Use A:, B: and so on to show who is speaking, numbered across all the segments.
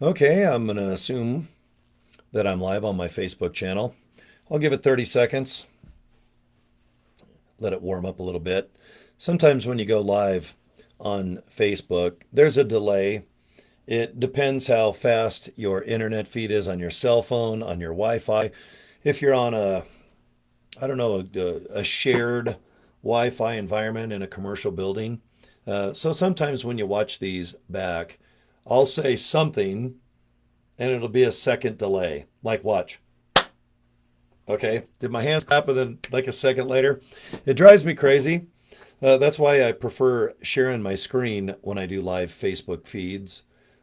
A: Okay, I'm going to assume that I'm live on my Facebook channel. I'll give it 30 seconds, let it warm up a little bit. Sometimes when you go live on Facebook, there's a delay. It depends how fast your internet feed is on your cell phone, on your Wi-Fi. If you're on I don't know, a shared Wi-Fi environment in a commercial building. So sometimes when you watch these back, I'll say something and it'll be a second delay. Like, watch. Okay. Did my hands clap and then like a second later? It drives me crazy. That's why I prefer sharing my screen when I do live Facebook feeds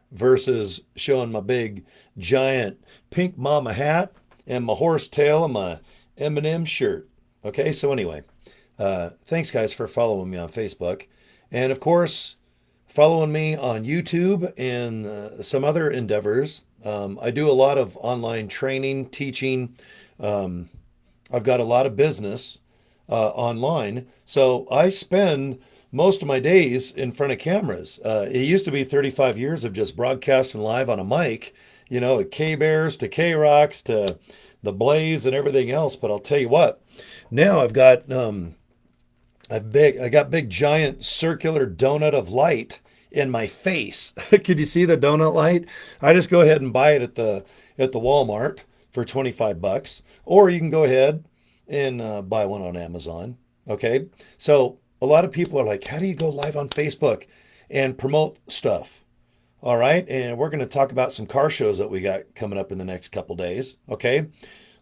A: versus showing my big, giant pink mama hat and my horse tail and my M&M shirt. Okay. So anyway, thanks guys for following me on Facebook. And of course, following me on YouTube and some other endeavors. I do a lot of online training, teaching. Um, I've got a lot of business online. So I spend most of my days in front of cameras. It used to be 35 years of just broadcasting live on a mic, at K-Bears to K-Rocks to the Blaze and everything else. But I'll tell you what, now I got big giant circular donut of light in my face. Could you see the donut light? I just go ahead and buy it at the Walmart for 25 bucks, or you can go ahead and buy one on Amazon. Okay, so a lot of people are like, "How do you go live on Facebook and promote stuff?" All right, and we're going to talk about some car shows that we got coming up in the next couple days. Okay,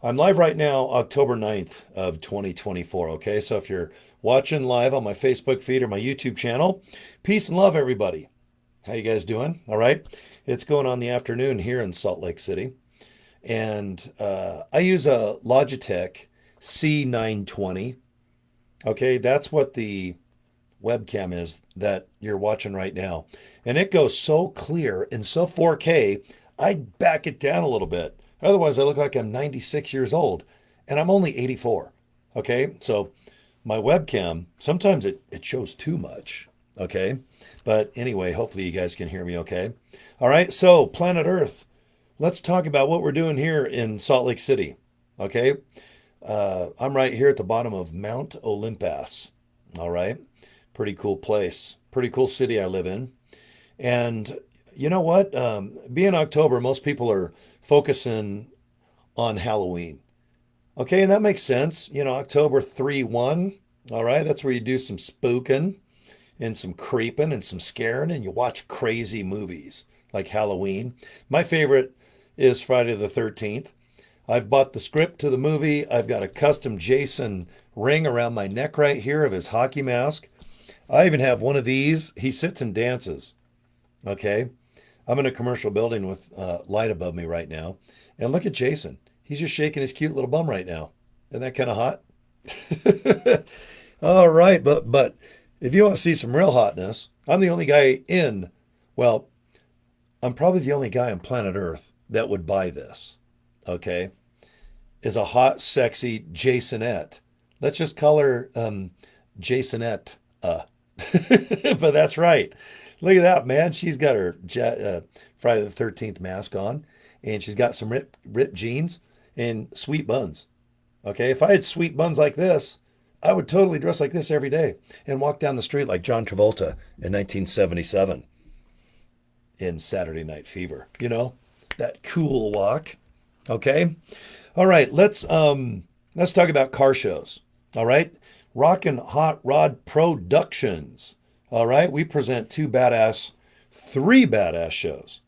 A: I'm live right now, October 9th of 2024. Okay, so if you're watching live on my Facebook feed or my YouTube channel, peace and love, everybody. How you guys doing? All right, it's going on the afternoon here in Salt Lake City, and I use a Logitech C920. Okay, that's what the webcam is that you're watching right now. And it goes so clear and so 4K, I back it down a little bit. Otherwise, I look like I'm 96 years old and I'm only 84. Okay, so my webcam, sometimes it shows too much. Okay, but anyway, hopefully you guys can hear me okay. All right, so planet Earth, let's talk about what we're doing here in Salt Lake City. Okay, I'm right here at the bottom of Mount Olympus. All right. Pretty cool place. Pretty cool city I live in. And you know what? Being October, most people are focusing on Halloween. Okay, and that makes sense. October 3/1. All right, that's where you do some spooking and some creeping and some scaring and you watch crazy movies like Halloween. My favorite is Friday the 13th. I've bought the script to the movie. I've got a custom Jason ring around my neck right here of his hockey mask. I even have one of these. He sits and dances. Okay. I'm in a commercial building with light above me right now. And look at Jason. He's just shaking his cute little bum right now. Isn't that kind of hot? All right. But if you want to see some real hotness, I'm the only guy well, I'm probably the only guy on planet Earth that would buy this. Okay. Is a hot, sexy Jasonette. Let's just call her Jasonette. But that's right. Look at that, man. She's got her Friday the 13th mask on, and she's got some ripped jeans and sweet buns. Okay, if I had sweet buns like this, I would totally dress like this every day and walk down the street like John Travolta in 1977 in Saturday Night Fever. That cool walk. Okay. All right, let's talk about car shows. All right. Rockin' Hot Rod Productions. All right, we present three badass shows,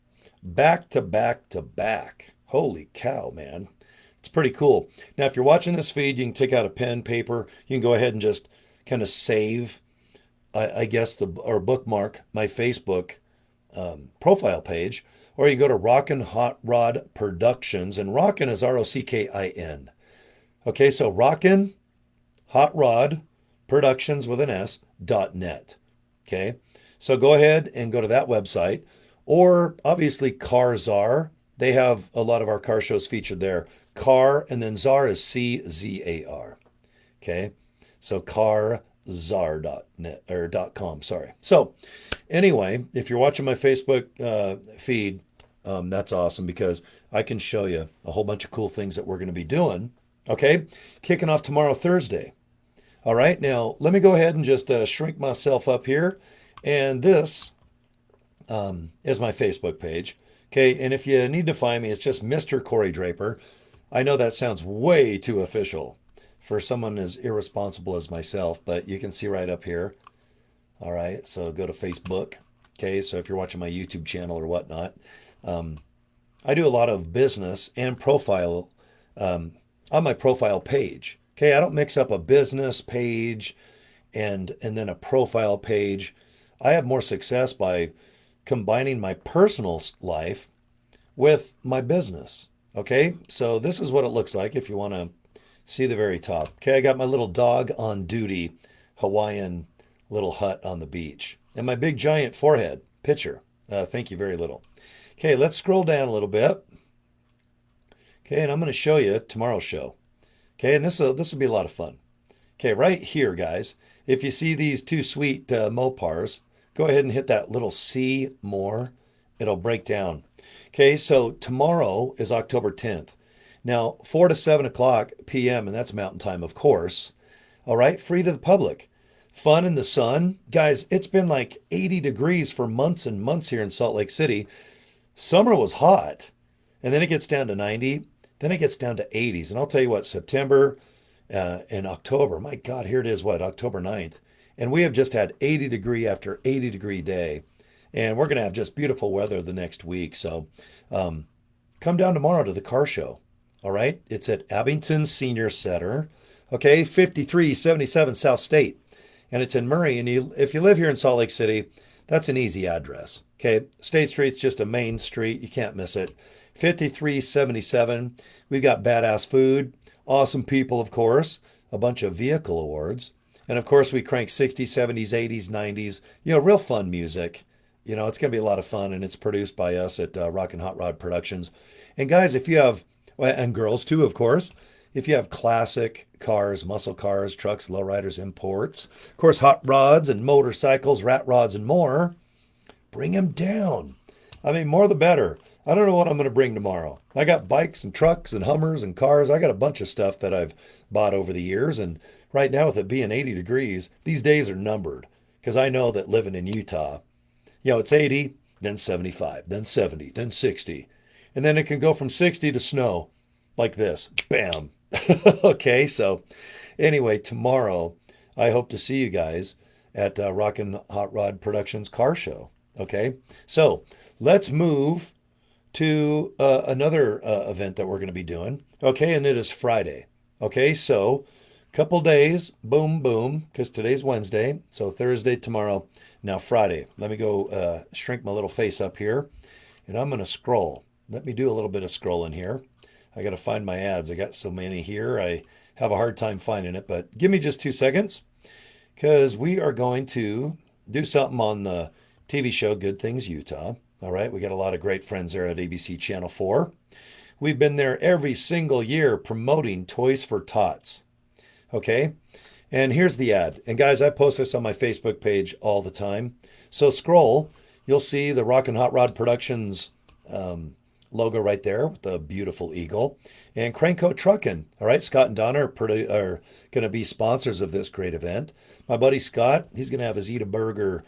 A: back to back to back. Holy cow, man. It's pretty cool. Now, if you're watching this feed, you can take out a pen, paper. You can go ahead and just kind of save, I guess, or bookmark my Facebook profile page, or you go to Rockin' Hot Rod Productions, and Rockin' is Rockin. Okay, so Rockin' Hot Rod Productions with an S.net. Okay, so go ahead and go to that website, or obviously Car Czar. They have a lot of our car shows featured there. Car and then Czar is CZAR. Okay, so carzar.net or .com. Sorry. So anyway, if you're watching my Facebook feed, That's awesome because I can show you a whole bunch of cool things that we're going to be doing. Okay, kicking off tomorrow, Thursday. All right, now let me go ahead and just shrink myself up here. And this is my Facebook page. Okay, and if you need to find me, it's just Mr. Cory Draper. I know that sounds way too official for someone as irresponsible as myself, but you can see right up here. All right, so go to Facebook. Okay, so if you're watching my YouTube channel or whatnot, um, I do a lot of business and profile on my profile page. Okay, I don't mix up a business page and then a profile page. I have more success by combining my personal life with my business. Okay, so this is what it looks like if you want to see the very top. Okay, I got my little dog on duty Hawaiian little hut on the beach and my big giant forehead picture. Thank you very little. Okay, let's scroll down a little bit. Okay, and I'm going to show you tomorrow's show. Okay, and this will be a lot of fun. Okay, right here, guys, if you see these two sweet Mopars, go ahead and hit that little see more. It'll break down. Okay, so tomorrow is October 10th. Now, 4 to 7 o'clock p.m., and that's mountain time, of course. All right, free to the public. Fun in the sun. Guys, it's been like 80 degrees for months and months here in Salt Lake City. Summer was hot, and then it gets down to 90. Then it gets down to 80s. And I'll tell you what, September and October, my God, here it is, what, October 9th. And we have just had 80 degree after 80 degree day. And we're going to have just beautiful weather the next week. So come down tomorrow to the car show. All right. It's at Abington Senior Center. Okay. 5377 South State. And it's in Murray. And if you live here in Salt Lake City, that's an easy address. Okay. State Street's just a main street. You can't miss it. 5377. We've got badass food, awesome people, of course, a bunch of vehicle awards. And of course, we crank 60s, 70s, 80s, 90s, real fun music. It's going to be a lot of fun, and it's produced by us at Rockin' Hot Rod Productions. And guys, if you have, and girls too, of course, if you have classic cars, muscle cars, trucks, lowriders, imports, of course, hot rods and motorcycles, rat rods, and more, bring them down. I mean, more the better. I don't know what I'm going to bring tomorrow. I got bikes and trucks and Hummers and cars. I got a bunch of stuff that I've bought over the years. And right now, with it being 80 degrees, these days are numbered because I know that living in Utah, it's 80, then 75, then 70, then 60. And then it can go from 60 to snow like this. Bam. Okay, so anyway, tomorrow, I hope to see you guys at Rockin' Hot Rod Productions car show. Okay, so let's move to another event that we're going to be doing. Okay, and it is Friday. Okay, so couple days, boom, boom, because today's Wednesday. So Thursday, tomorrow, now Friday. Let me go shrink my little face up here, and I'm going to scroll. Let me do a little bit of scrolling here. I got to find my ads. I got so many here. I have a hard time finding it, but give me just 2 seconds because we are going to do something on the TV show Good Things Utah. All right, we got a lot of great friends there at ABC Channel 4. We've been there every single year promoting Toys for Tots. Okay, and here's the ad. And guys, I post this on my Facebook page all the time. So scroll, you'll see the Rockin' Hot Rod Productions logo right there with the beautiful eagle. And Crankco Truckin'. All right, Scott and Donna are going to be sponsors of this great event. My buddy Scott, he's going to have his Eat a Burger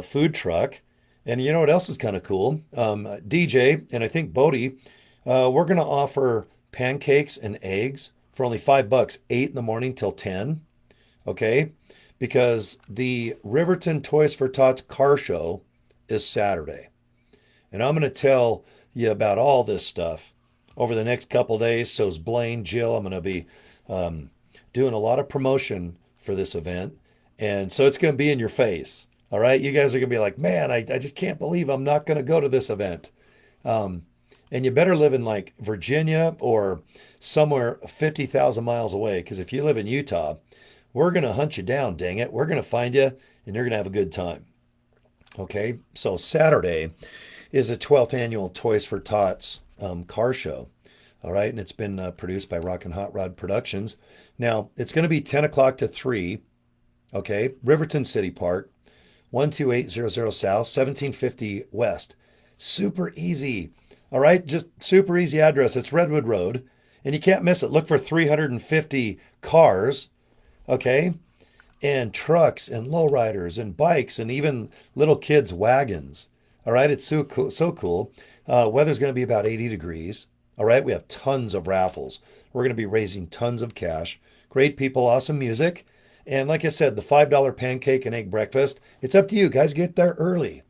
A: food truck. And you know what else is kind of cool? DJ and I think Bodie, we're going to offer pancakes and eggs for only $5, 8 in the morning till 10. Okay, because the Riverton Toys for Tots car show is Saturday, and I'm going to tell you about all this stuff over the next couple days. So is Blaine, Jill. I'm going to be doing a lot of promotion for this event, and so it's going to be in your face. All right, you guys are going to be like, man, I just can't believe I'm not going to go to this event. And you better live in like Virginia or somewhere 50,000 miles away, because if you live in Utah, we're going to hunt you down, dang it. We're going to find you, and you're going to have a good time. Okay, so Saturday is the 12th annual Toys for Tots car show. All right, and it's been produced by Rockin' Hot Rod Productions. Now, it's going to be 10 o'clock to 3, okay, Riverton City Park, 12800 South, 1750 West. Super easy. All right, just super easy address. It's Redwood Road, and you can't miss it. Look for 350 cars, okay, and trucks and lowriders and bikes and even little kids' wagons. All right, it's so cool. So cool. Weather's going to be about 80 degrees. All right, we have tons of raffles. We're going to be raising tons of cash. Great people, awesome music. And like I said, the $5 pancake and egg breakfast, it's up to you. Guys, get there early.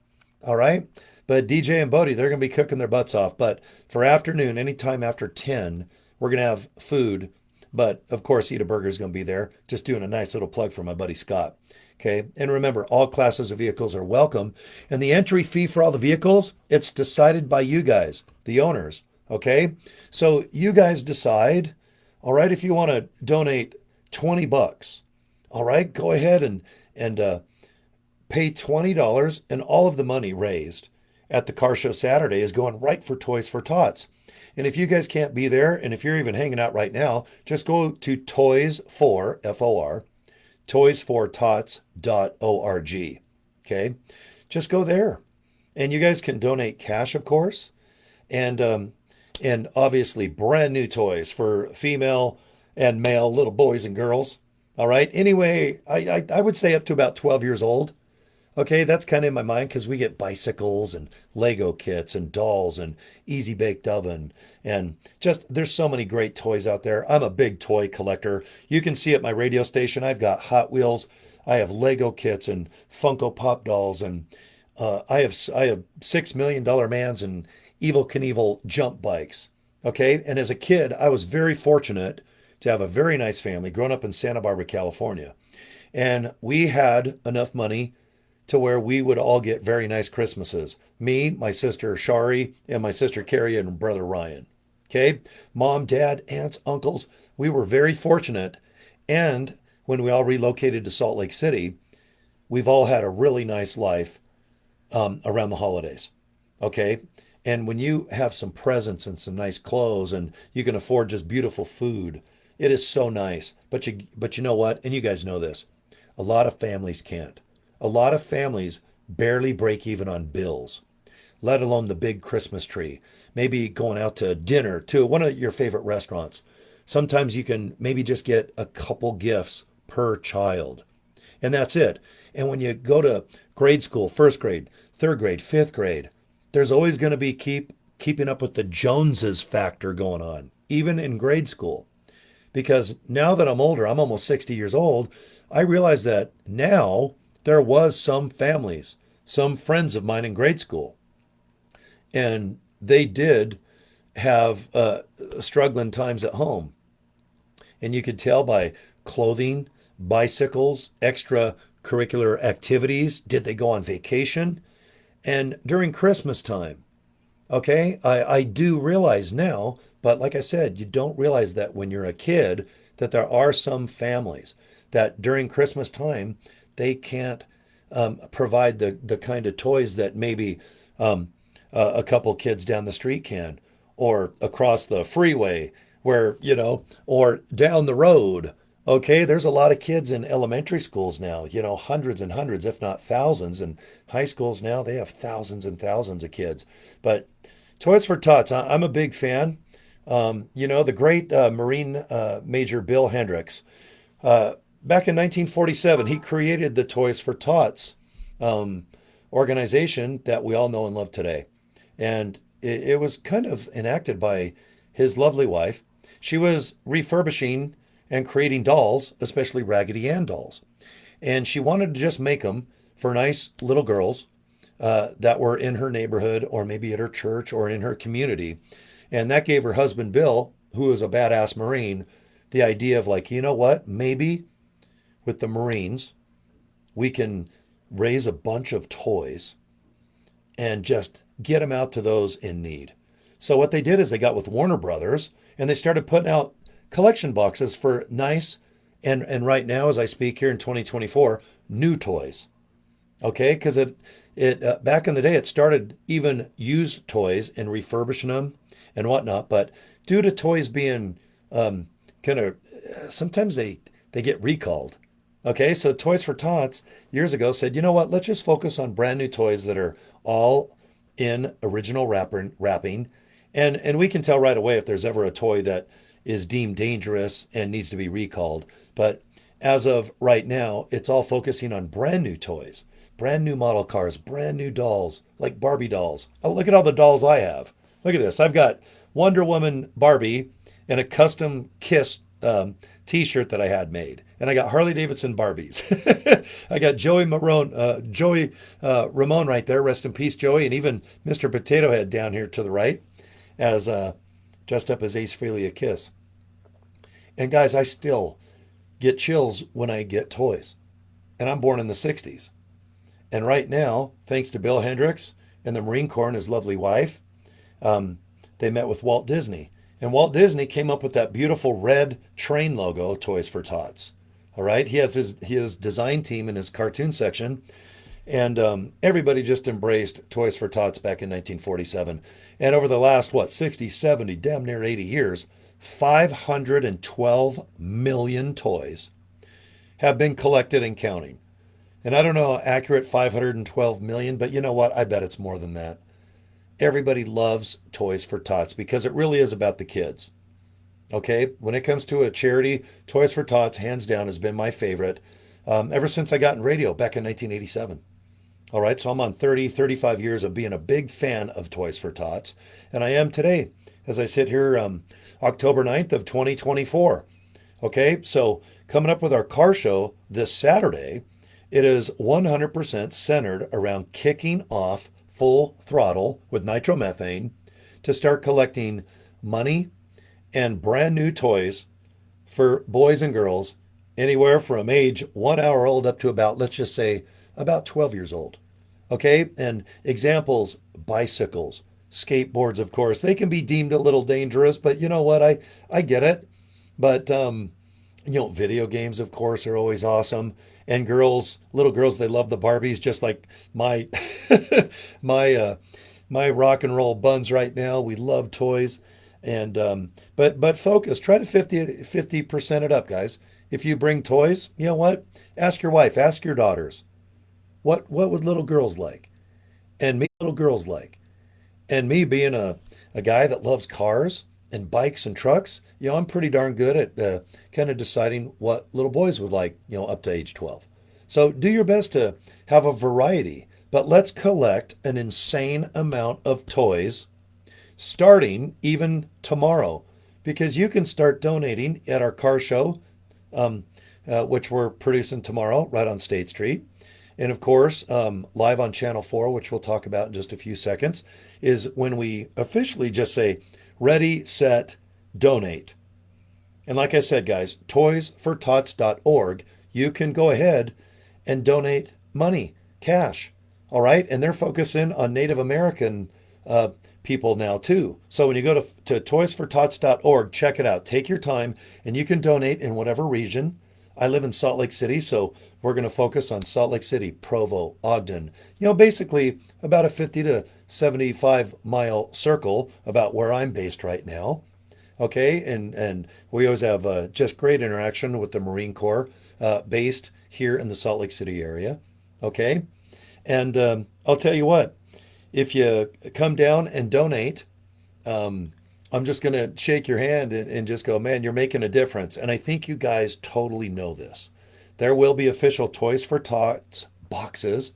A: All right. But DJ and Bodie, they're going to be cooking their butts off. But for afternoon, anytime after 10, we're going to have food. But of course, Eat a Burger is going to be there. Just doing a nice little plug for my buddy Scott. Okay. And remember, all classes of vehicles are welcome. And the entry fee for all the vehicles, it's decided by you guys, the owners. Okay. So you guys decide, all right, if you want to donate 20 bucks, all right, go ahead and pay $20, and all of the money raised at the car show Saturday is going right for Toys for Tots. And if you guys can't be there, and if you're even hanging out right now, just go to Toys for F-O-R, toysfortots.org. Okay, just go there, and you guys can donate cash, of course, and obviously brand new toys for female and male little boys and girls. All right. Anyway, I would say up to about 12 years old. Okay, that's kind of in my mind because we get bicycles and Lego kits and dolls and easy baked oven and just there's so many great toys out there. I'm a big toy collector. You can see at my radio station, I've got Hot Wheels, I have Lego kits and Funko Pop dolls, and I have $6 million Mans and Evil Knievel jump bikes. Okay, and as a kid, I was very fortunate to have a very nice family growing up in Santa Barbara, California, and we had enough money to where we would all get very nice Christmases. Me, my sister Shari, and my sister Carrie and brother Ryan. Okay? Mom, dad, aunts, uncles. We were very fortunate. And when we all relocated to Salt Lake City, we've all had a really nice life around the holidays. Okay? And when you have some presents and some nice clothes and you can afford just beautiful food, it is so nice. But you know what? And you guys know this. A lot of families can't. A lot of families barely break even on bills, let alone the big Christmas tree. Maybe going out to dinner to one of your favorite restaurants. Sometimes you can maybe just get a couple gifts per child, and that's it. And when you go to grade school, first grade, third grade, fifth grade, there's always going to be keeping up with the Joneses factor going on, even in grade school. Because now that I'm older, I'm almost 60 years old, I realize that now there was some families, some friends of mine in grade school, and they did have struggling times at home. And you could tell by clothing, bicycles, extracurricular activities. Did they go on vacation? And during Christmas time, okay, I do realize now, but like I said, you don't realize that when you're a kid, that there are some families that during Christmas time, they can't provide the kind of toys that maybe a couple kids down the street can, or across the freeway, where, or down the road. Okay, there's a lot of kids in elementary schools now, hundreds and hundreds, if not thousands. And high schools now, they have thousands and thousands of kids. But Toys for Tots, I'm a big fan. The great Marine Major Bill Hendricks, back in 1947, he created the Toys for Tots organization that we all know and love today. And it was kind of enacted by his lovely wife. She was refurbishing and creating dolls, especially Raggedy Ann dolls. And she wanted to just make them for nice little girls that were in her neighborhood or maybe at her church or in her community. And that gave her husband, Bill, who was a badass Marine, the idea of like, you know what, maybe with the Marines, we can raise a bunch of toys and just get them out to those in need. So what they did is they got with Warner Brothers and they started putting out collection boxes for nice and right now as I speak here in 2024, new toys. Okay, because it back in the day it started even used toys and refurbishing them and whatnot, but due to toys being kind of sometimes they get recalled. Okay, so Toys for Tots years ago said, you know what, let's just focus on brand new toys that are all in original wrapping And we can tell right away if there's ever a toy that is deemed dangerous and needs to be recalled. But as of right now, it's all focusing on brand new toys, brand new model cars, brand new dolls, like Barbie dolls. Oh, look at all the dolls I have. Look at this. I've got Wonder Woman Barbie and a custom Kiss T-shirt that I had made, and I got Harley Davidson Barbies. I got Joey Ramone right there. Rest in peace, Joey, and even Mr. Potato Head down here to the right, as dressed up as Ace Frehley of Kiss. And guys, I still get chills when I get toys, and I'm born in the '60s. And right now, thanks to Bill Hendricks and the Marine Corps and his lovely wife, um, they met with Walt Disney. And Walt Disney came up with that beautiful red train logo, Toys for Tots. All right. He has his design team in his cartoon section. And everybody just embraced Toys for Tots back in 1947. And over the last, 60, 70, damn near 80 years, 512 million toys have been collected and counting. And I don't know how accurate 512 million, but you know what? I bet it's more than that. Everybody loves Toys for Tots because it really is about the kids. Okay, when it comes to a charity, Toys for Tots, hands down, has been my favorite ever since I got in radio back in 1987. All right, so I'm on 30, 35 years of being a big fan of Toys for Tots, and I am today as I sit here October 9th of 2024. Okay, so coming up with our car show this Saturday, it is 100% centered around kicking off full throttle with nitromethane to start collecting money and brand new toys for boys and girls anywhere from age 1 hour old up to about, let's just say, about 12 years old. Okay, and examples: bicycles, skateboards, of course. They can be deemed a little dangerous, but you know what? I get it. But video games, of course, are always awesome. And girls, little girls, they love the Barbies, just like my my my rock and roll buns right now. We love toys, and but focus. Try to 50% it up, guys. If you bring toys, you know what? Ask your wife, ask your daughters, what would little girls like, and me little girls like. And me being a guy that loves cars and bikes and trucks, I'm pretty darn good at kind of deciding what little boys would like, up to age 12. So do your best to have a variety, but let's collect an insane amount of toys starting even tomorrow, because you can start donating at our car show, which we're producing tomorrow right on State Street. And of course, live on Channel 4, which we'll talk about in just a few seconds, is when we officially just say, ready, set, donate. And like I said, guys, toysfortots.org, you can go ahead and donate money, cash. All right. And they're focusing on Native American people now, too. So when you go to toysfortots.org, check it out. Take your time, and you can donate in whatever region. I live in Salt Lake City, so we're going to focus on Salt Lake City, Provo, Ogden. Basically about a 50 to 75 mile circle about where I'm based right now. Okay, and we always have just great interaction with the Marine Corps based here in the Salt Lake City area. Okay, and I'll tell you what, if you come down and donate, I'm just going to shake your hand and just go, man, you're making a difference. And I think you guys totally know this. There will be official Toys for Tots boxes.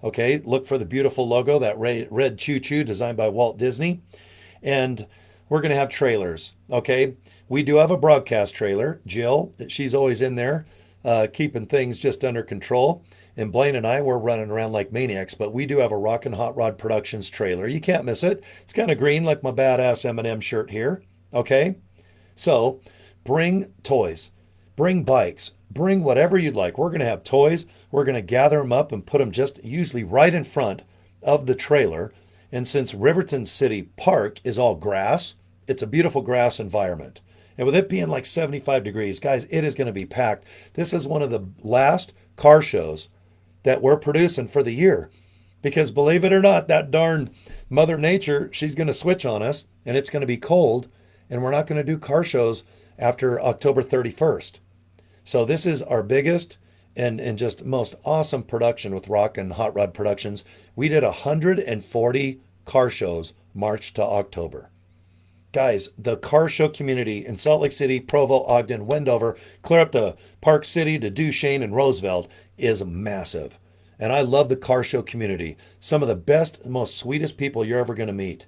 A: Okay, look for the beautiful logo, that red choo-choo designed by Walt Disney. And we're going to have trailers. Okay, we do have a broadcast trailer. Jill, she's always in there keeping things just under control. And Blaine and I, we're running around like maniacs, but we do have a Rockin' Hot Rod Productions trailer. You can't miss it. It's kind of green like my badass M&M shirt here. Okay? So bring toys, bring bikes, bring whatever you'd like. We're going to have toys. We're going to gather them up and put them just usually right in front of the trailer. And since Riverton City Park is all grass, it's a beautiful grass environment. And with it being like 75 degrees, guys, it is going to be packed. This is one of the last car shows that we're producing for the year. Because believe it or not, that darn Mother Nature, she's going to switch on us, and it's going to be cold, and we're not going to do car shows after October 31st. So this is our biggest and just most awesome production with Rockin' Hot Rod Productions. We did 140 car shows March to October. Guys, the car show community in Salt Lake City, Provo, Ogden, Wendover, clear up to Park City to Duchesne and Roosevelt is massive. And I love the car show community. Some of the best, most sweetest people you're ever going to meet.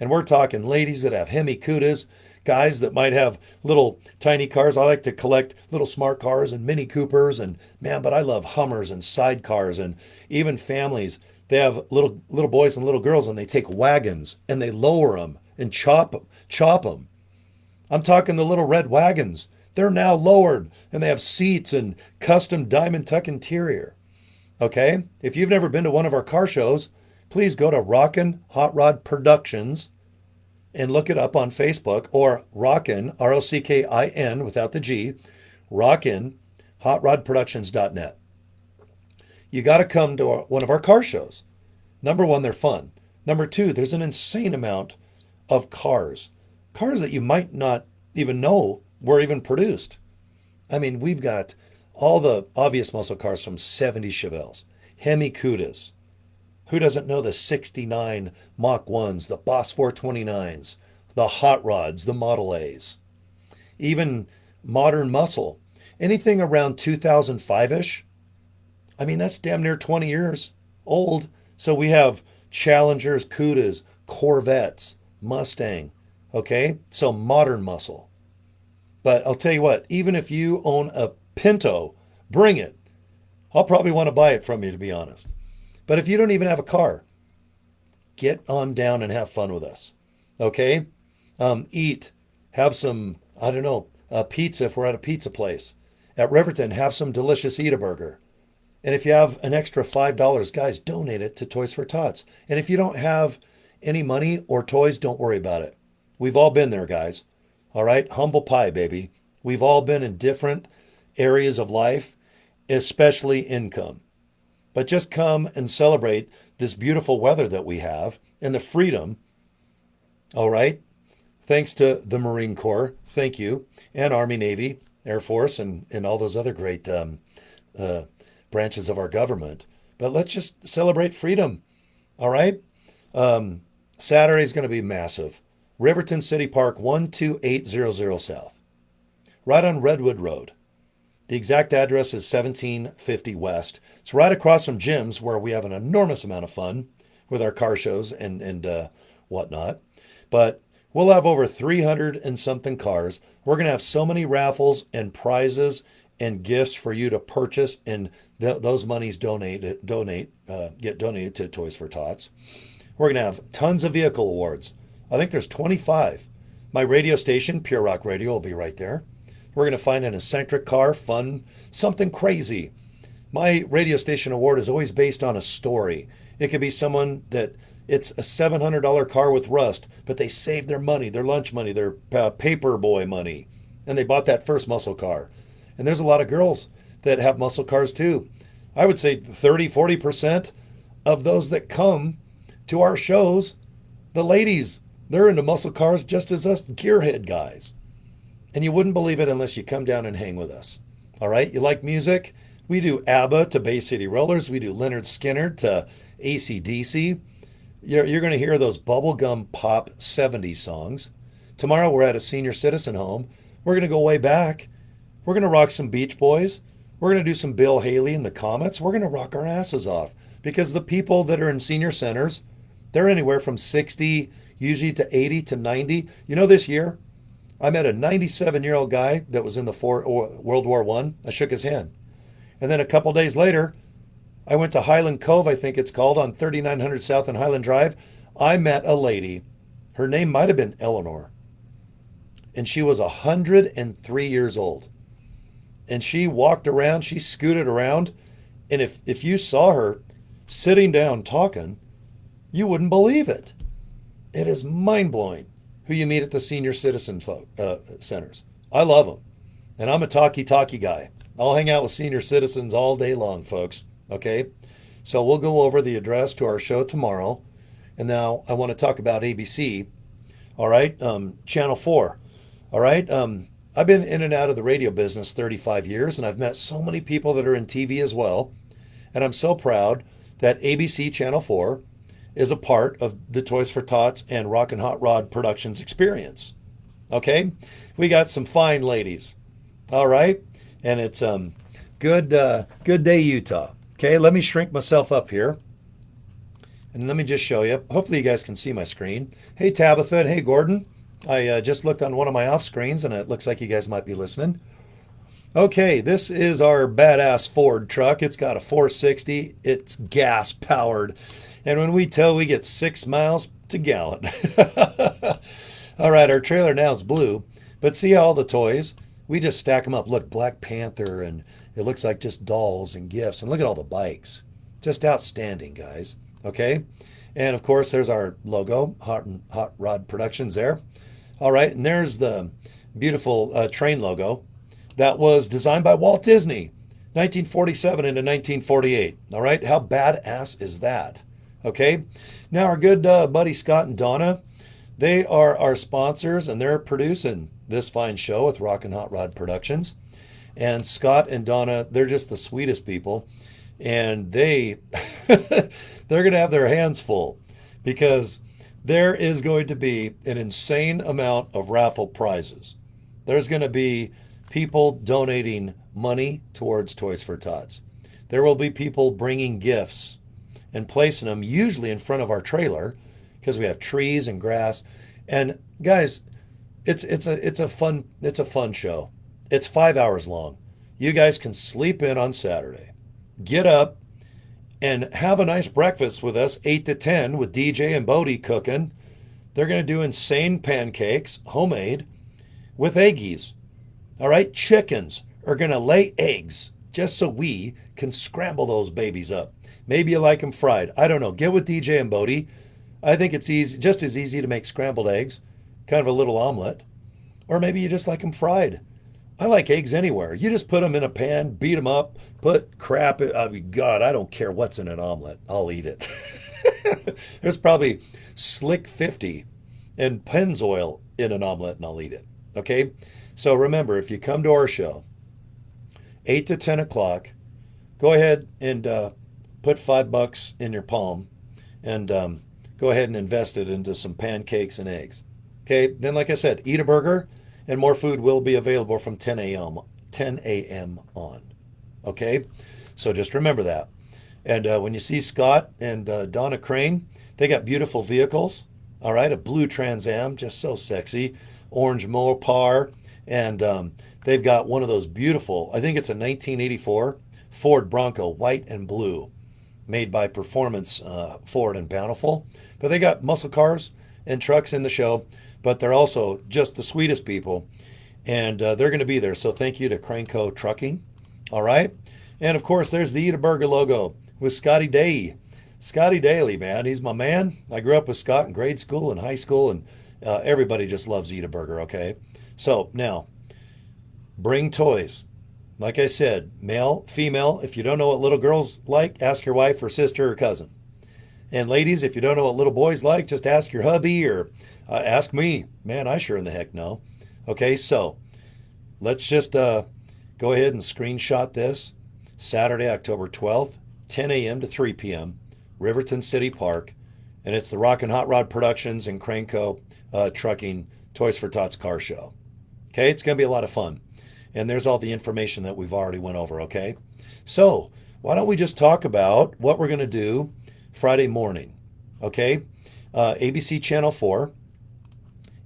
A: And we're talking ladies that have Hemi Cudas, guys that might have little tiny cars. I like to collect little smart cars and Mini Coopers, and man, but I love Hummers and sidecars, and even families. They have little boys and little girls, and they take wagons and they lower them and chop them. I'm talking the little red wagons. They're now lowered, and they have seats and custom diamond tuck interior. Okay? If you've never been to one of our car shows, please go to Rockin' Hot Rod Productions and look it up on Facebook, or Rockin', Rockin, without the G, Rockin' HotRodProductions.net. You got to come to one of our car shows. Number one, they're fun. Number two, there's an insane amount of cars that you might not even know were even produced. I mean, we've got all the obvious muscle cars from 70 Chevelles, Hemi Cudas. Who doesn't know the 69 Mach 1s, the Boss 429s, the Hot Rods, the Model A's, even modern muscle, anything around 2005-ish. I mean, that's damn near 20 years old. So we have Challengers, Cudas, Corvettes, Mustang, okay? So modern muscle. But I'll tell you what, even if you own a Pinto, bring it. I'll probably want to buy it from you, to be honest. But if you don't even have a car, get on down and have fun with us, okay? Eat, have some, I don't know, pizza if we're at a pizza place. At Riverton, have some delicious Eat-A-Burger. And if you have an extra $5, guys, donate it to Toys for Tots. And if you don't have any money or toys, don't worry about it. We've all been there, guys. All right? Humble pie, baby. We've all been in different areas of life, especially income. But just come and celebrate this beautiful weather that we have and the freedom. All right? Thanks to the Marine Corps. Thank you. And Army, Navy, Air Force, and all those other great branches of our government. But let's just celebrate freedom. All right? Saturday is going to be massive. Riverton City Park, 12800 South. Right on Redwood Road. The exact address is 1750 West. It's right across from Jim's, where we have an enormous amount of fun with our car shows and whatnot. But we'll have over 300 and something cars. We're going to have so many raffles and prizes and gifts for you to purchase, and those monies get donated to Toys for Tots. We're going to have tons of vehicle awards. I think there's 25. My radio station, Pure Rock Radio, will be right there. We're going to find an eccentric car, fun, something crazy. My radio station award is always based on a story. It could be someone that it's a $700 car with rust, but they saved their money, their lunch money, their paper boy money, and they bought that first muscle car. And there's a lot of girls that have muscle cars too. I would say 30, 40% of those that come to our shows, the ladies, they're into muscle cars just as us gearhead guys. And you wouldn't believe it unless you come down and hang with us. All right? You like music? We do ABBA to Bay City Rollers. We do Leonard Skinner to AC/DC. You're going to hear those bubblegum pop 70s songs. Tomorrow we're at a senior citizen home. We're going to go way back. We're going to rock some Beach Boys. We're going to do some Bill Haley and the Comets. We're going to rock our asses off, because the people that are in senior centers, they're anywhere from 60, usually to 80 to 90. You know, this year, I met a 97-year-old guy that was in the World War I. I shook his hand. And then a couple days later, I went to Highland Cove, I think it's called, on 3900 South and Highland Drive. I met a lady. Her name might have been Eleanor. And she was 103 years old. And she walked around, she scooted around. And if you saw her sitting down talking, you wouldn't believe it. It is mind-blowing who you meet at the senior citizen centers. I love them. And I'm a talkie guy. I'll hang out with senior citizens all day long, folks. Okay? So we'll go over the address to our show tomorrow. And now I want to talk about ABC. All right? Channel 4. All right? I've been in and out of the radio business 35 years, and I've met so many people that are in TV as well. And I'm so proud that ABC Channel 4 is a part of the Toys for Tots and Rockin' Hot Rod Productions experience. Okay? We got some fine ladies. All right? And it's good day, Utah. Okay, let me shrink myself up here. And let me just show you. Hopefully you guys can see my screen. Hey, Tabitha, and hey, Gordon. I just looked on one of my off screens, and it looks like you guys might be listening. Okay, this is our badass Ford truck. It's got a 460. It's gas powered. And when we tow, we get 6 miles to gallon. All right, our trailer now is blue. But see all the toys? We just stack them up. Look, Black Panther, and it looks like just dolls and gifts. And look at all the bikes. Just outstanding, guys. Okay? And of course, there's our logo, Hot Rod Productions there. All right, and there's the beautiful train logo that was designed by Walt Disney, 1947 into 1948. All right, how badass is that? Okay, now our good buddy Scott and Donna, they are our sponsors, and they're producing this fine show with Rockin' Hot Rod Productions. And Scott and Donna, they're just the sweetest people, and they're going to have their hands full because there is going to be an insane amount of raffle prizes. There's going to be people donating money towards Toys for Tots. There will be people bringing gifts and placing them usually in front of our trailer because we have trees and grass. And guys, it's a fun show. It's 5 hours long. You guys can sleep in on Saturday. Get up and have a nice breakfast with us, 8 to 10, with DJ and Bodie cooking. They're going to do insane pancakes, homemade, with eggies. All right, chickens are going to lay eggs just so we can scramble those babies up. Maybe you like them fried. I don't know. Get with DJ and Bodie. I think it's easy, just as easy to make scrambled eggs, kind of a little omelet. Or maybe you just like them fried. I like eggs anywhere. You just put them in a pan, beat them up, put crap in. I mean, God, I don't care what's in an omelet. I'll eat it. There's probably Slick 50 and Pennzoil in an omelet, and I'll eat it. Okay? So remember, if you come to our show, 8 to 10 o'clock, go ahead and put $5 in your palm and go ahead and invest it into some pancakes and eggs. Okay? Then, like I said, eat a burger, and more food will be available from 10 a.m. on. Okay? So just remember that. And when you see Scott and Donna Crane, they got beautiful vehicles. All right? A blue Trans Am, just so sexy. Orange Mopar. And they've got one of those beautiful, I think it's a 1984 Ford Bronco, white and blue, made by Performance Ford in Bountiful. But they got muscle cars and trucks in the show, but they're also just the sweetest people, and they're going to be there. So thank you to Craneco Trucking. All right. And of course, there's the Eat a Burger logo with Scotty Day. Scotty Daly, man, he's my man. I grew up with Scott in grade school and high school, and everybody just loves Eat a Burger, okay? So now, bring toys. Like I said, male, female. If you don't know what little girls like, ask your wife or sister or cousin. And ladies, if you don't know what little boys like, just ask your hubby or ask me. Man, I sure in the heck know. Okay, so let's just go ahead and screenshot this. Saturday, October 12th, 10 a.m. to 3 p.m., Riverton City Park. And it's the Rockin' Hot Rod Productions and Craneco Trucking Toys for Tots car show. Okay, it's going to be a lot of fun. And there's all the information that we've already went over, okay? So why don't we just talk about what we're going to do Friday morning, okay? ABC Channel 4.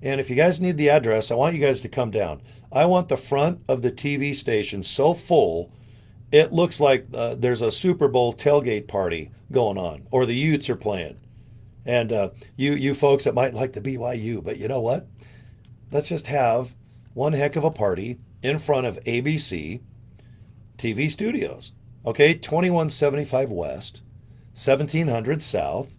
A: And if you guys need the address, I want you guys to come down. I want the front of the TV station so full, it looks like there's a Super Bowl tailgate party going on, or the Utes are playing. And you folks that might like the BYU, but you know what? Let's just have one heck of a party in front of ABC TV studios. Okay, 2175 West, 1700 South.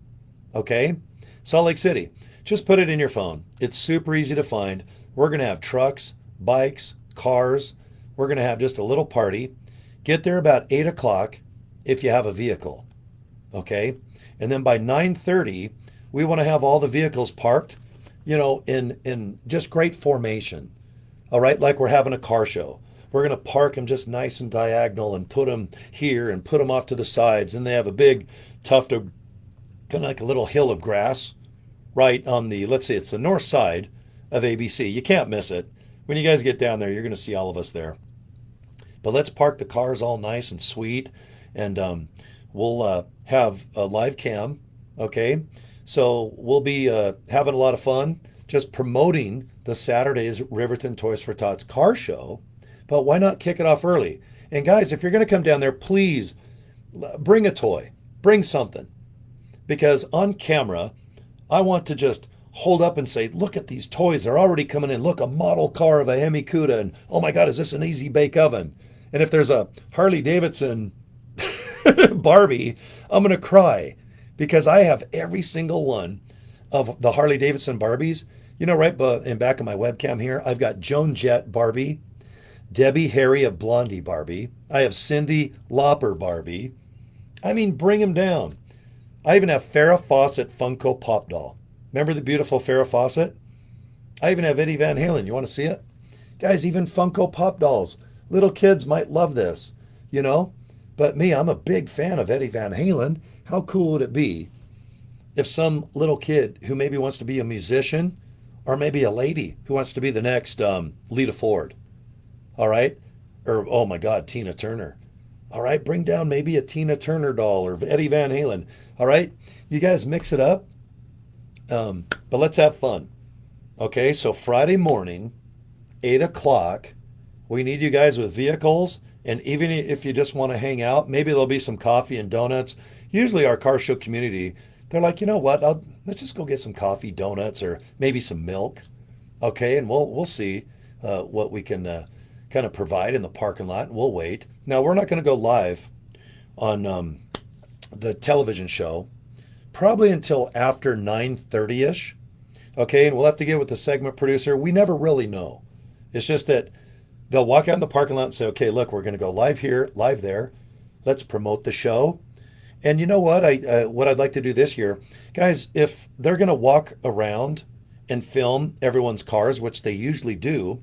A: Okay, Salt Lake City. Just put it in your phone. It's super easy to find. We're going to have trucks, bikes, cars. We're going to have just a little party. Get there about 8 o'clock if you have a vehicle. Okay, and then by 9:30, we want to have all the vehicles parked, in just great formation. All right, like we're having a car show. We're going to park them just nice and diagonal and put them here and put them off to the sides. And they have a big tuft of kind of like a little hill of grass right on the, let's say it's the north side of ABC. You can't miss it. When you guys get down there, you're going to see all of us there. But let's park the cars all nice and sweet, and we'll have a live cam, okay? So we'll be having a lot of fun just promoting the Saturday's Riverton Toys for Tots car show. But why not kick it off early? And guys, if you're going to come down there, please bring a toy, bring something. Because on camera, I want to just hold up and say, look at these toys. They're already coming in. Look, a model car of a Hemi Cuda. And oh my God, is this an easy bake oven? And if there's a Harley Davidson Barbie, I'm going to cry because I have every single one of the Harley Davidson Barbies. You know, right in back of my webcam here, I've got Joan Jett Barbie, Debbie Harry of Blondie Barbie. I have Cindy Lauper Barbie. I mean, bring them down. I even have Farrah Fawcett Funko Pop doll. Remember the beautiful Farrah Fawcett? I even have Eddie Van Halen. You want to see it? Guys, even Funko Pop dolls. Little kids might love this, you know? But me, I'm a big fan of Eddie Van Halen. How cool would it be if some little kid who maybe wants to be a musician or maybe a lady who wants to be the next Lita Ford, all right? Or, oh my God, Tina Turner. All right, bring down maybe a Tina Turner doll or Eddie Van Halen. All right, you guys mix it up, but let's have fun. Okay, so Friday morning, 8 o'clock, we need you guys with vehicles. And even if you just want to hang out, maybe there'll be some coffee and donuts. Usually our car show community, they're like, you know what, let's just go get some coffee, donuts, or maybe some milk. Okay, and we'll see what we can kind of provide in the parking lot, and we'll wait. Now, we're not going to go live on the television show probably until after 9:30ish. Okay, and we'll have to get with the segment producer. We never really know. It's just that they'll walk out in the parking lot and say, okay, look, we're going to go live here, live there. Let's promote the show. And you know what? What I'd like to do this year, guys, if they're going to walk around and film everyone's cars, which they usually do,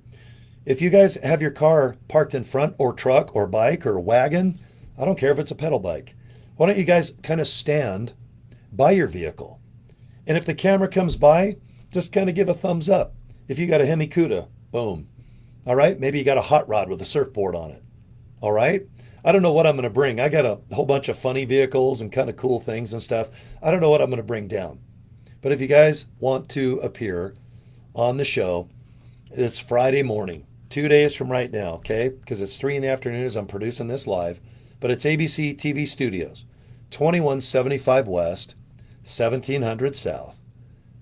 A: if you guys have your car parked in front or truck or bike or wagon, I don't care if it's a pedal bike. Why don't you guys kind of stand by your vehicle? And if the camera comes by, just kind of give a thumbs up. If you got a Hemi Cuda, boom. All right, maybe you got a hot rod with a surfboard on it. All right, I don't know what I'm going to bring. I got a whole bunch of funny vehicles and kind of cool things and stuff. I don't know what I'm going to bring down. But if you guys want to appear on the show, it's Friday morning, 2 days from right now, okay? Because it's 3 in the afternoon as I'm producing this live. But it's ABC TV Studios, 2175 West, 1700 South,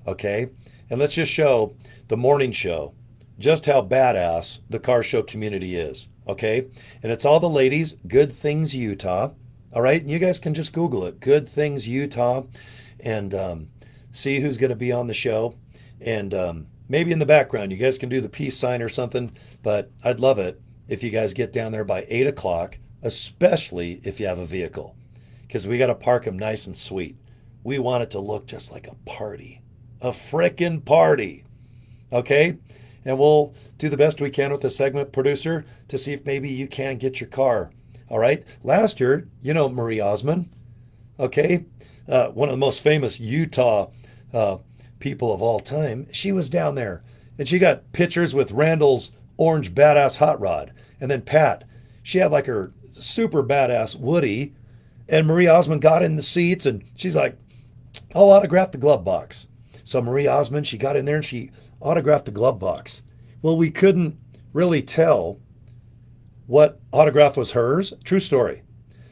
A: okay? And let's just show the morning show just how badass the car show community is, okay? And it's all the ladies, Good Things Utah, all right? And you guys can just Google it, Good Things Utah, and see who's going to be on the show. And maybe in the background, you guys can do the peace sign or something, but I'd love it if you guys get down there by 8 o'clock, especially if you have a vehicle, because we got to park them nice and sweet. We want it to look just like a party, a frickin' party, okay? And we'll do the best we can with the segment producer to see if maybe you can get your car. All right. Last year, you know Marie Osmond, okay? One of the most famous Utah people of all time. She was down there, and she got pictures with Randall's orange badass hot rod. And then Pat, she had like her super badass Woody, and Marie Osmond got in the seats, and she's like, I'll autograph the glove box. So Marie Osmond, she got in there and she autographed the glove box. Well, we couldn't really tell what autograph was hers. True story.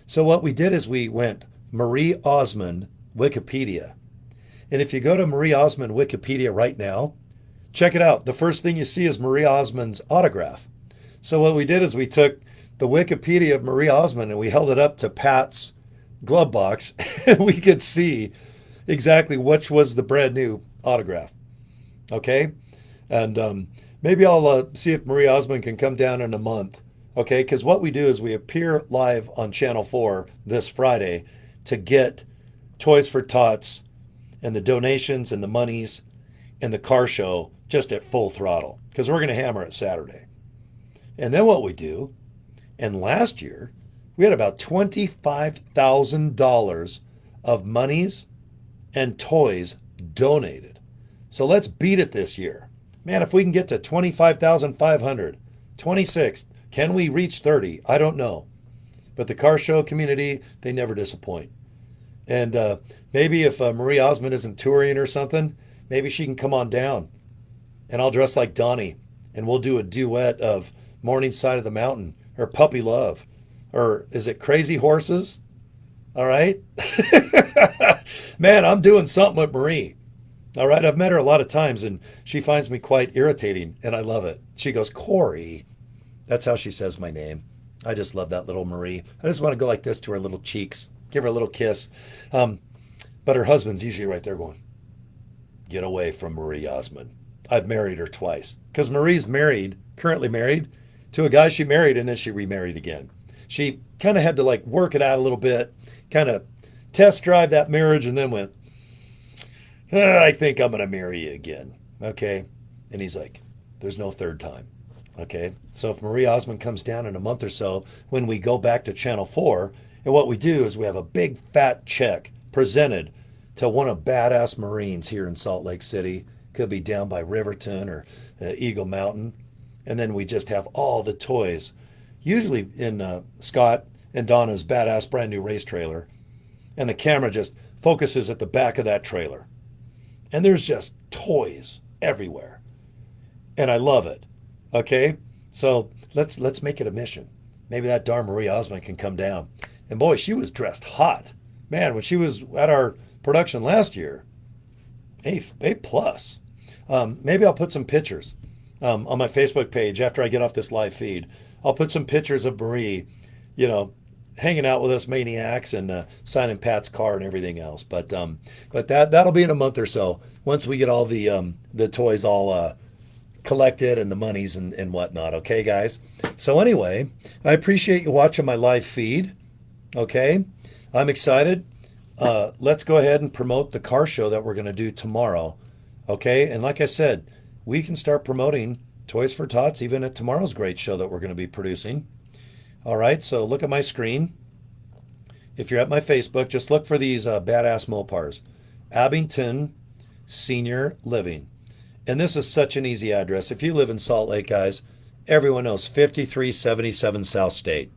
A: So what we did is we went Marie Osmond Wikipedia. And if you go to Marie Osmond Wikipedia right now, check it out. The first thing you see is Marie Osmond's autograph. So what we did is we took the Wikipedia of Marie Osmond and we held it up to Pat's glove box, and we could see exactly which was the brand new autograph. Okay? And maybe I'll see if Marie Osmond can come down in a month. Okay? Because what we do is we appear live on Channel 4 this Friday to get Toys for Tots and the donations and the monies and the car show just at full throttle, because we're going to hammer it Saturday. And then what we do, and last year we had about $25,000 of monies and toys donated. So let's beat it this year. Man, if we can get to 25,500, 26, can we reach 30? I don't know. But the car show community, they never disappoint. And maybe if Marie Osmond isn't touring or something, maybe she can come on down and I'll dress like Donnie and we'll do a duet of Morning Side of the Mountain or Puppy Love. Or is it Crazy Horses? All right. Man, I'm doing something with Marie. All right. I've met her a lot of times and she finds me quite irritating and I love it. She goes, Cory. That's how she says my name. I just love that little Marie. I just want to go like this to her little cheeks, give her a little kiss. But her husband's usually right there going, get away from Marie Osmond. I've married her twice because Marie's married, currently married to a guy she married and then she remarried again. She kind of had to like work it out a little bit, kind of test drive that marriage and then went, I think I'm going to marry you again. Okay. And he's like, there's no third time. Okay. So if Marie Osmond comes down in a month or so, when we go back to Channel 4, and what we do is we have a big fat check presented to one of badass Marines here in Salt Lake City. Could be down by Riverton or Eagle Mountain. And then we just have all the toys, usually in Scott and Donna's badass brand new race trailer. And the camera just focuses at the back of that trailer. And there's just toys everywhere. And I love it. Okay? So let's make it a mission. Maybe that darn Marie Osmond can come down. And boy, she was dressed hot. Man, when she was at our production last year, A+. Maybe I'll put some pictures on my Facebook page after I get off this live feed. I'll put some pictures of Marie, hanging out with us maniacs and signing Pat's car and everything else. But that'll be in a month or so once we get all the toys all collected and the monies and whatnot. Okay, guys. So anyway, I appreciate you watching my live feed. Okay, I'm excited. Let's go ahead and promote the car show that we're going to do tomorrow. Okay, and like I said, we can start promoting Toys for Tots even at tomorrow's great show that we're going to be producing. All right, so look at my screen. If you're at my Facebook, just look for these badass Mopars. Abington Senior Living. And this is such an easy address. If you live in Salt Lake, guys, everyone knows 5377 South State.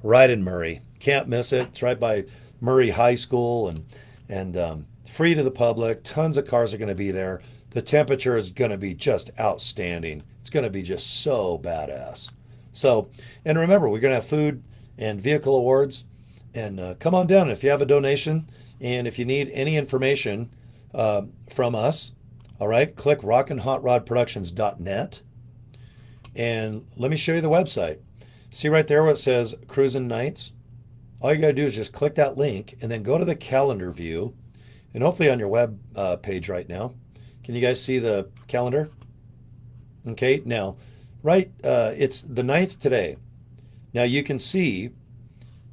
A: Right in Murray. Can't miss it. It's right by Murray High School and free to the public. Tons of cars are going to be there. The temperature is going to be just outstanding. It's going to be just so badass. So, and remember, we're going to have food and vehicle awards. And come on down if you have a donation. And if you need any information from us, all right, click rockinhotrodproductions.net. And let me show you the website. See right there where it says Cruisin' Nights? All you got to do is just click that link and then go to the calendar view. And hopefully on your web page right now. Can you guys see the calendar? Okay, now, it's the 9th today. Now you can see,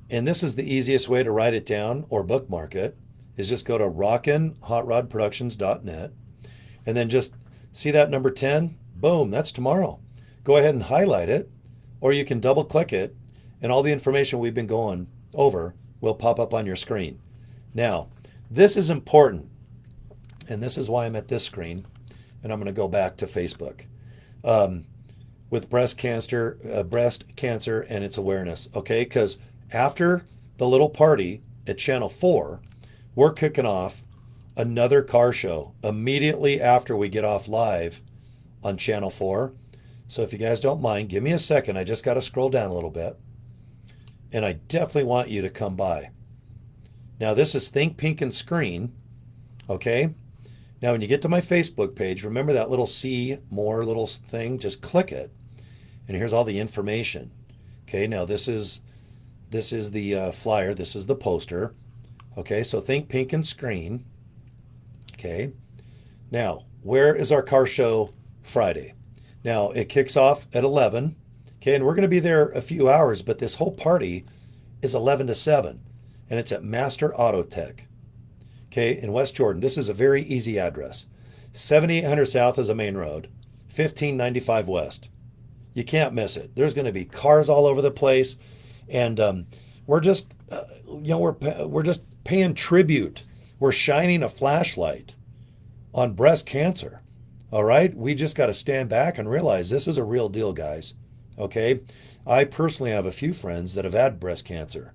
A: and this is the easiest way to write it down or bookmark it, is just go to rockinhotrodproductions.net and then just see that number 10? Boom, that's tomorrow. Go ahead and highlight it, or you can double click it, and all the information we've been going over will pop up on your screen. Now, this is important, and this is why I'm at this screen, and I'm going to go back to Facebook. With breast cancer and its awareness, okay? Because after the little party at Channel 4, we're kicking off another car show immediately after we get off live on Channel 4. So if you guys don't mind, give me a second. I just got to scroll down a little bit. And I definitely want you to come by. Now, this is Think Pink and Screen, okay? Now, when you get to my Facebook page, remember that little see more little thing? Just click it. And here's all the information. Okay, now this is the flyer. This is the poster. Okay, so Think Pink and Screen. Okay, now where is our car show Friday? Now it kicks off at 11. Okay, and we're going to be there a few hours, but this whole party is 11 to 7, and it's at Master Auto Tech. Okay, in West Jordan. This is a very easy address. 7800 South is a main road. 1595 West. You can't miss it. There's going to be cars all over the place, and we're just, we're just paying tribute. We're shining a flashlight on breast cancer. All right? We just got to stand back and realize this is a real deal, guys. Okay? I personally have a few friends that have had breast cancer.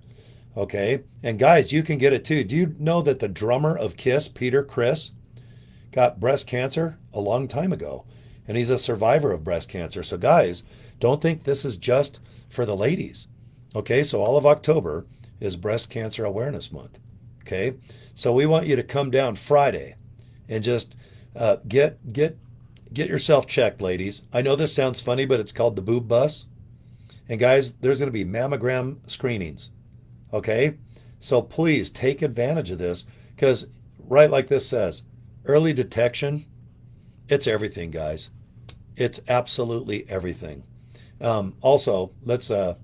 A: Okay? And guys, you can get it too. Do you know that the drummer of Kiss, Peter Criss, got breast cancer a long time ago? And he's a survivor of breast cancer. So, guys, don't think this is just for the ladies. Okay? So, all of October is Breast Cancer Awareness Month. Okay? So, we want you to come down Friday and just get yourself checked, ladies. I know this sounds funny, but it's called the boob bus. And guys, there's going to be mammogram screenings. Okay? So please take advantage of this, because right like this says, early detection, it's everything, guys. It's absolutely everything. Also, let's go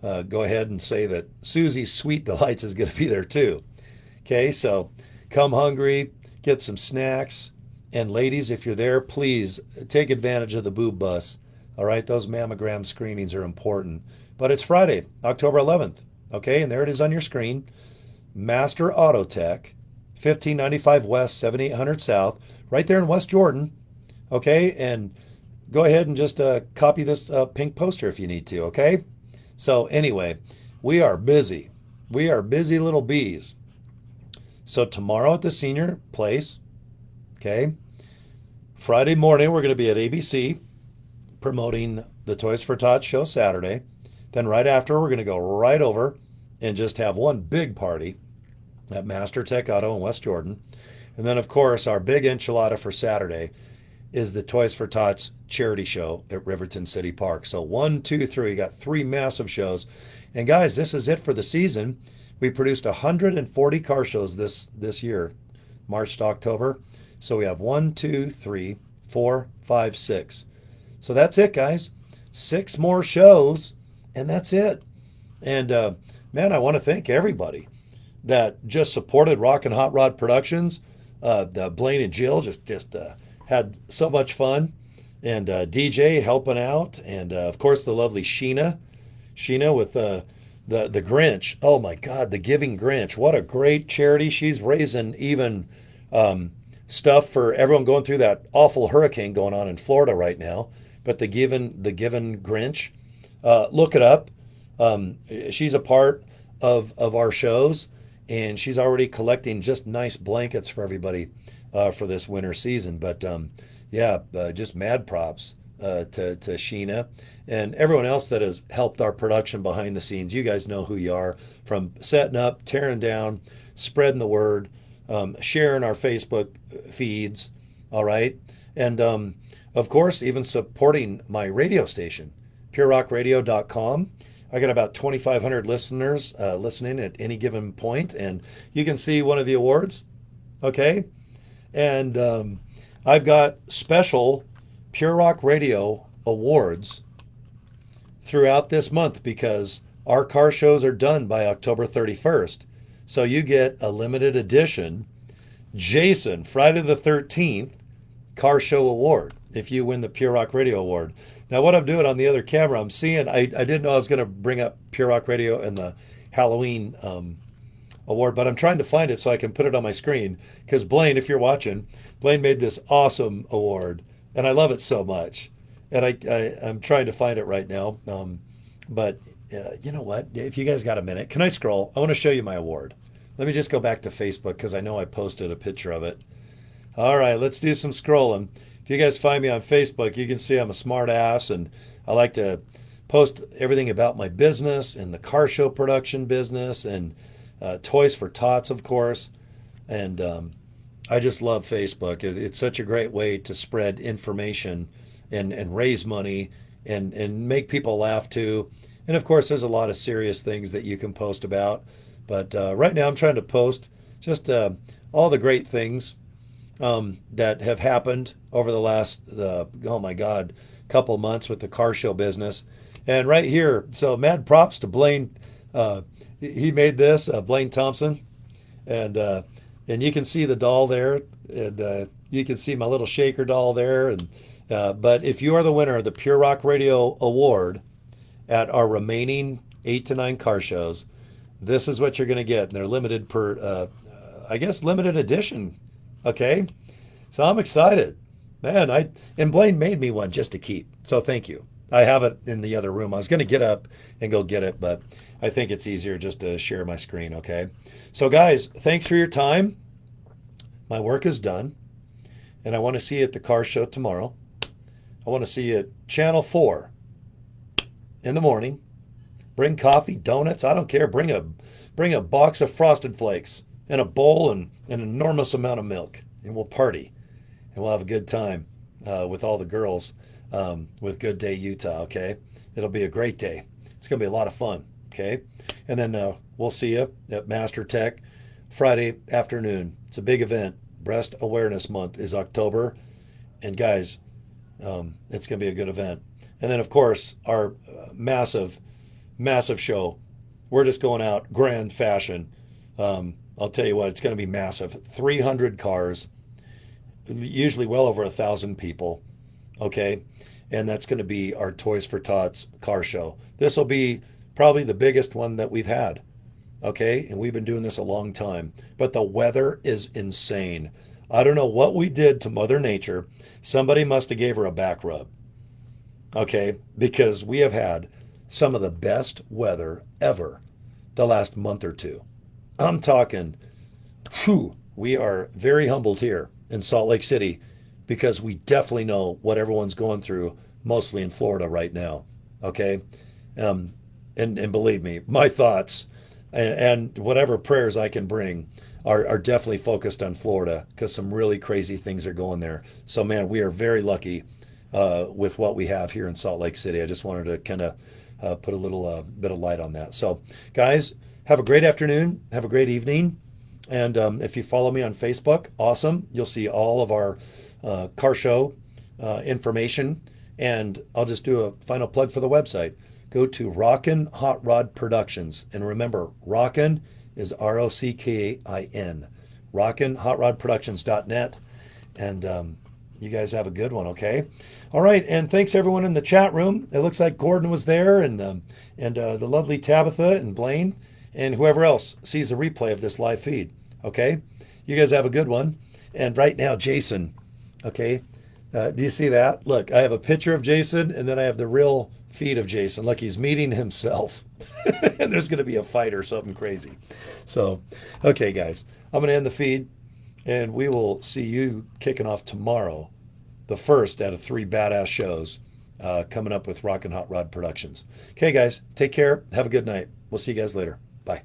A: ahead and say that Susie's Sweet Delights is going to be there too. Okay, so come hungry, get some snacks. And ladies, if you're there, please take advantage of the boob bus. All right, those mammogram screenings are important. But it's Friday, October 11th. Okay, and there it is on your screen. Master Auto Tech, 1595 West, 7800 South, right there in West Jordan. Okay, and go ahead and just copy this pink poster if you need to, okay? So anyway, we are busy. We are busy little bees. So tomorrow at the senior place, okay? Friday morning, we're going to be at ABC promoting the Toys for Tots show Saturday. Then right after, we're going to go right over and just have one big party at Master Tech Auto in West Jordan. And then, of course, our big enchilada for Saturday is the Toys for Tots charity show at Riverton City Park. So 1, 2, 3, we got 3 massive shows. And guys, this is it for the season. We produced 140 car shows this year, March to October. So we have 1, 2, 3, 4, 5, 6. So that's it, guys. 6 more shows, and that's it. And man, I want to thank everybody that just supported Rockin' Hot Rod Productions. The Blaine and Jill just had so much fun, and DJ helping out, and of course the lovely Sheena with the Grinch. Oh my God, the Giving Grinch! What a great charity! She's raising even stuff for everyone going through that awful hurricane going on in Florida right now. But the Given Grinch, look it up. She's a part of our shows, and she's already collecting just nice blankets for everybody for this winter season. But just mad props to Sheena and everyone else that has helped our production behind the scenes. You guys know who you are, from setting up, tearing down, spreading the word, sharing our Facebook feeds, all right? And of course, even supporting my radio station, purerockradio.com. I got about 2,500 listeners listening at any given point, and you can see one of the awards, okay? And I've got special Pure Rock Radio awards throughout this month because our car shows are done by October 31st. So you get a limited edition Jason Friday the 13th Car Show Award if you win the Pure Rock Radio Award. Now, what I'm doing on the other camera, I'm seeing, I didn't know I was going to bring up Pure Rock Radio and the Halloween award, but I'm trying to find it so I can put it on my screen, because Blaine, if you're watching, Blaine made this awesome award, and I love it so much. And I'm trying to find it right now. But you know what? If you guys got a minute, can I scroll? I want to show you my award. Let me just go back to Facebook because I know I posted a picture of it. All right, let's do some scrolling. If you guys find me on Facebook, you can see I'm a smart ass, and I like to post everything about my business and the car show production business and Toys for Tots, of course. And I just love Facebook. It's such a great way to spread information and raise money and make people laugh too. And of course, there's a lot of serious things that you can post about. But right now I'm trying to post just all the great things that have happened over the last, couple months with the car show business. And right here, so mad props to Blaine. He made this, Blaine Thompson. And you can see the doll there. And you can see my little shaker doll there. And but if you are the winner of the Pure Rock Radio Award at our remaining 8 to 9 car shows, this is what you're going to get. And they're limited per I guess, limited edition. Okay. So I'm excited. Man, and Blaine made me one just to keep. So thank you. I have it in the other room. I was going to get up and go get it, but I think it's easier just to share my screen, okay? So guys, thanks for your time. My work is done, and I want to see you at the car show tomorrow. I want to see you at Channel 4 in the morning. Bring coffee, donuts, I don't care. Bring a box of Frosted Flakes and a bowl and an enormous amount of milk, and we'll party and we'll have a good time with all the girls with Good Day Utah. Okay, it'll be a great day. It's gonna be a lot of fun. Okay, and then we'll see you at Master Tech Friday afternoon. It's a big event. Breast Awareness Month is October, and guys, it's gonna be a good event. And then of course our massive show. We're just going out grand fashion. I'll tell you what, it's going to be massive. 300 cars, usually well over 1,000 people. Okay, and that's going to be our Toys for Tots car show. This will be probably the biggest one that we've had. Okay, and we've been doing this a long time, but the weather is insane. I don't know what we did to Mother Nature. Somebody must have gave her a back rub. Okay, because we have had some of the best weather ever the last month or two. I'm talking, whew, we are very humbled here in Salt Lake City because we definitely know what everyone's going through, mostly in Florida right now. Okay, and believe me, my thoughts and whatever prayers I can bring are definitely focused on Florida because some really crazy things are going there. So man, we are very lucky with what we have here in Salt Lake City. I just wanted to kind of put a little bit of light on that. So guys, have a great afternoon. Have a great evening. And if you follow me on Facebook, awesome. You'll see all of our car show information. And I'll just do a final plug for the website. Go to Rockin' Hot Rod Productions. And remember, Rockin' is ROCKIN. RockinHotRodProductions.net. And you guys have a good one, okay? All right, and thanks everyone in the chat room. It looks like Gordon was there, and the lovely Tabitha and Blaine, and whoever else sees the replay of this live feed, okay? You guys have a good one. And right now, Jason, okay? Do you see that? Look, I have a picture of Jason, and then I have the real feed of Jason. Look, he's meeting himself. And there's going to be a fight or something crazy. So, okay, guys, I'm going to end the feed, and we will see you kicking off tomorrow, the first out of 3 badass shows coming up with Rockin' Hot Rod Productions. Okay, guys, take care. Have a good night. We'll see you guys later. Bye.